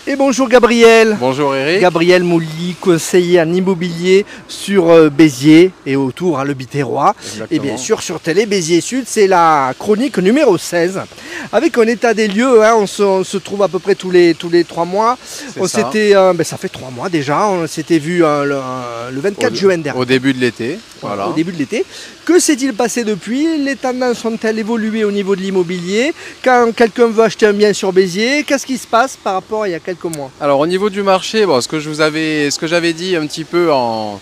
Et bonjour Gabriel. Bonjour Eric. Gabriel Mouly, conseiller en immobilier sur Béziers et autour, le Biterrois. Et bien sûr sur Télé Béziers Sud, c'est la chronique numéro 16. Avec un état des lieux, on se trouve à peu près tous les 3 mois. Ça fait 3 mois déjà, on s'était vu le 24 juin dernier. Au début de l'été. Voilà. Au début de l'été. Que s'est-il passé depuis? Les tendances ont-elles évolué au niveau de l'immobilier? Quand quelqu'un veut acheter un bien sur Béziers, qu'est-ce qui se passe par rapport à il y a quelques mois? Alors au niveau du marché, ce que j'avais dit un petit peu en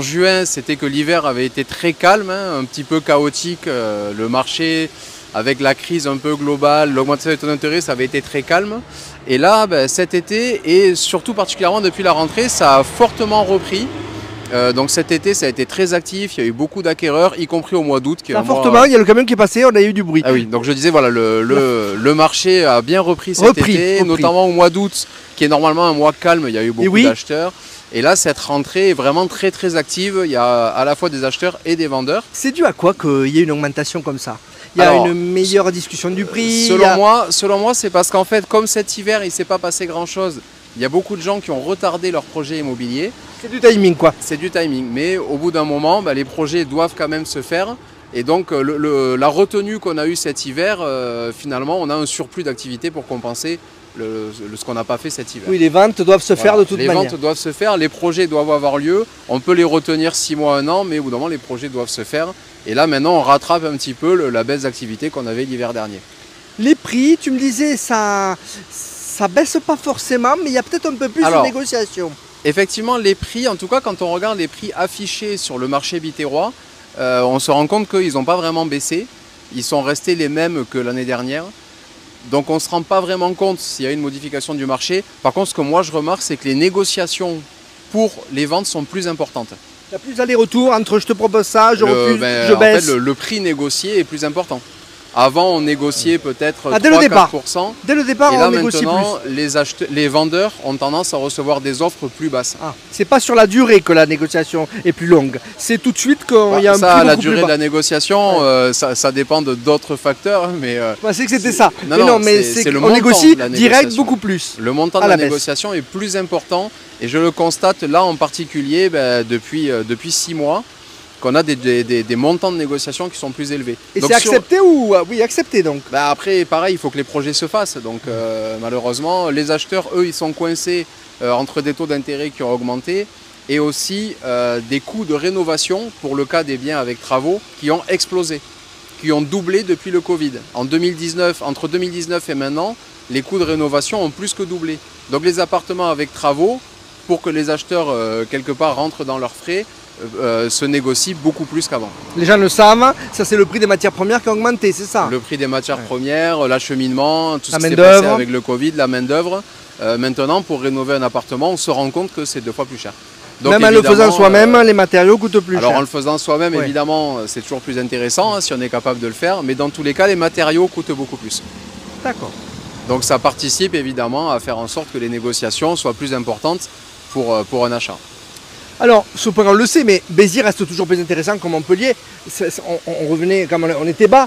juin, c'était que l'hiver avait été très calme, un petit peu chaotique. Le marché, avec la crise un peu globale, l'augmentation des taux d'intérêt, ça avait été très calme. Et là, cet été, et surtout particulièrement depuis la rentrée, ça a fortement repris. Donc cet été ça a été très actif, il y a eu beaucoup d'acquéreurs, y compris au mois d'août. Fortement, il y a le camion qui est passé, on a eu du bruit. Ah oui, donc je disais, voilà, le marché a bien repris cet été, notamment au mois d'août, qui est normalement un mois calme, il y a eu beaucoup d'acheteurs. Et là, cette rentrée est vraiment très très active, il y a à la fois des acheteurs et des vendeurs. C'est dû à quoi qu'il y ait une augmentation comme ça? Il y a une meilleure discussion du prix? Selon moi, c'est parce qu'en fait, comme cet hiver, il ne s'est pas passé grand-chose, il y a beaucoup de gens qui ont retardé leurs projets immobiliers. C'est du timing quoi. C'est du timing, mais au bout d'un moment, les projets doivent quand même se faire. Et donc la retenue qu'on a eue cet hiver, finalement, on a un surplus d'activité pour compenser ce qu'on n'a pas fait cet hiver. Oui, les ventes doivent se faire de toute manière. Les ventes doivent se faire, les projets doivent avoir lieu. On peut les retenir 6 mois, 1 an, mais au bout d'un moment, les projets doivent se faire. Et là, maintenant, on rattrape un petit peu la baisse d'activité qu'on avait l'hiver dernier. Les prix, tu me disais, ça baisse pas forcément, mais il y a peut-être un peu plus de négociations. Effectivement, les prix, en tout cas, quand on regarde les prix affichés sur le marché biterrois, on se rend compte qu'ils n'ont pas vraiment baissé. Ils sont restés les mêmes que l'année dernière. Donc on ne se rend pas vraiment compte s'il y a une modification du marché. Par contre, ce que moi je remarque, c'est que les négociations pour les ventes sont plus importantes. Il y a plus d'aller-retour entre je te propose ça, je refuse, je baisse. En fait, le prix négocié est plus important. Avant, on négociait peut-être 3-4%. Dès le départ, et là, on négocie maintenant, plus. Les vendeurs ont tendance à recevoir des offres plus basses. C'est pas sur la durée que la négociation est plus longue. C'est tout de suite qu'il y a un prix beaucoup plus bas. La durée de la négociation, ça dépend d'autres facteurs. Mais je pensais que c'était ça. Mais c'est le montant. On négocie direct beaucoup plus. Le montant de la négociation est plus important. Et je le constate là en particulier depuis 6 mois. Qu'on a des montants de négociation qui sont plus élevés. Et c'est accepté ou... Oui, accepté donc. Après, pareil, il faut que les projets se fassent. Donc malheureusement, les acheteurs, eux, ils sont coincés entre des taux d'intérêt qui ont augmenté et aussi des coûts de rénovation, pour le cas des biens avec travaux, qui ont explosé, qui ont doublé depuis le Covid. Entre 2019 et maintenant, les coûts de rénovation ont plus que doublé. Donc les appartements avec travaux, pour que les acheteurs, quelque part, rentrent dans leurs frais, se négocie beaucoup plus qu'avant. Les gens le savent, ça c'est le prix des matières premières qui a augmenté, c'est ça? Le prix des matières premières, l'acheminement, tout ce qui s'est passé avec le Covid, la main d'œuvre. Maintenant, pour rénover un appartement, on se rend compte que c'est 2 fois plus cher. Donc, même en le faisant soi-même, les matériaux coûtent plus cher. Alors en le faisant soi-même, évidemment, c'est toujours plus intéressant si on est capable de le faire, mais dans tous les cas, les matériaux coûtent beaucoup plus. D'accord. Donc ça participe évidemment à faire en sorte que les négociations soient plus importantes pour un achat. Alors, ce point on le sait, mais Béziers reste toujours plus intéressant que Montpellier. On revenait, comme on était bas,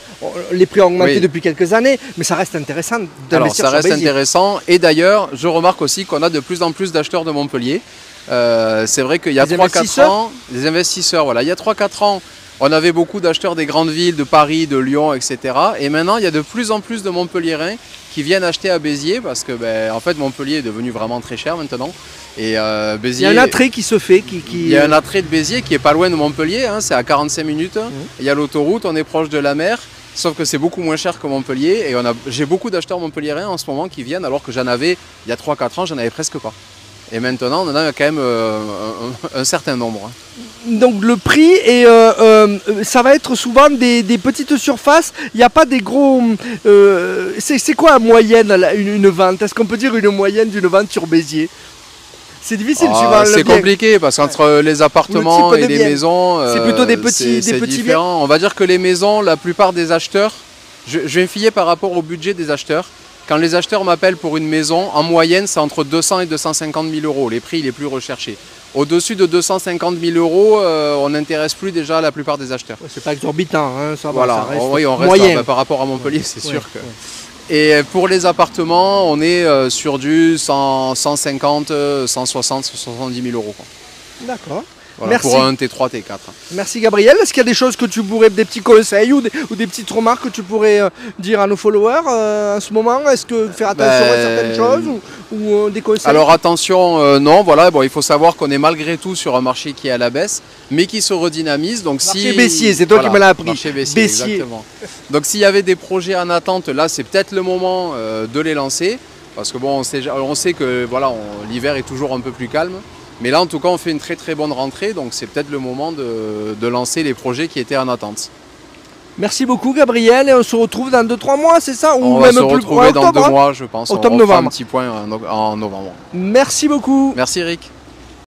les prix ont augmenté depuis quelques années, mais ça reste intéressant d'investir sur Béziers. Ça reste intéressant, et d'ailleurs, je remarque aussi qu'on a de plus en plus d'acheteurs de Montpellier. C'est vrai qu'il y a 3-4 ans, des investisseurs, voilà, il y a 3-4 ans, on avait beaucoup d'acheteurs des grandes villes, de Paris, de Lyon, etc. Et maintenant, il y a de plus en plus de Montpelliérains qui viennent acheter à Béziers parce que en fait, Montpellier est devenu vraiment très cher maintenant. Et Béziers, il y a un attrait qui se fait. Il y a un attrait de Béziers qui est pas loin de Montpellier, c'est à 45 minutes. Il y a l'autoroute, on est proche de la mer, sauf que c'est beaucoup moins cher que Montpellier. Et j'ai beaucoup d'acheteurs montpelliérains en ce moment qui viennent, alors que j'en avais, il y a 3-4 ans, j'en avais presque pas. Et maintenant, on en a quand même un certain nombre. Donc le prix, ça va être souvent des petites surfaces, il n'y a pas des gros... c'est quoi la moyenne, une vente? Est-ce qu'on peut dire une moyenne d'une vente sur Béziers? C'est difficile, c'est compliqué parce qu'entre les appartements et les maisons, c'est plutôt des petits biens. On va dire que les maisons, la plupart des acheteurs, je vais me fier par rapport au budget des acheteurs. Quand les acheteurs m'appellent pour une maison, en moyenne, c'est entre 200 et 250 000 euros, les prix les plus recherchés. Au-dessus de 250 000 euros, on n'intéresse plus déjà la plupart des acheteurs. C'est pas exorbitant, ça va, voilà. ça reste oui, on reste moyen. Par rapport à Montpellier, c'est sûr que... Et pour les appartements, on est sur du 150, 160, 170 000 euros. D'accord. Voilà, Merci. pour un T3, T4. Merci Gabriel. Est-ce qu'il y a des choses que tu pourrais, des petits conseils ou des petites remarques que tu pourrais dire à nos followers en ce moment? Est-ce que faire attention à certaines choses ou des conseils? Alors attention, non, voilà, bon, il faut savoir qu'on est malgré tout sur un marché qui est à la baisse, mais qui se redynamise. Donc marché baissier, c'est toi qui me l'as appris. Marché baissier, exactement. Donc s'il y avait des projets en attente, là c'est peut-être le moment de les lancer, parce que bon, on sait que voilà, l'hiver est toujours un peu plus calme. Mais là, en tout cas, on fait une très très bonne rentrée, donc c'est peut-être le moment de lancer les projets qui étaient en attente. Merci beaucoup Gabriel, et on se retrouve dans 2-3 mois, c'est ça? On va se retrouver dans 2 mois, je pense. Octobre, on fera novembre. un petit point en novembre. Merci beaucoup. Merci Eric.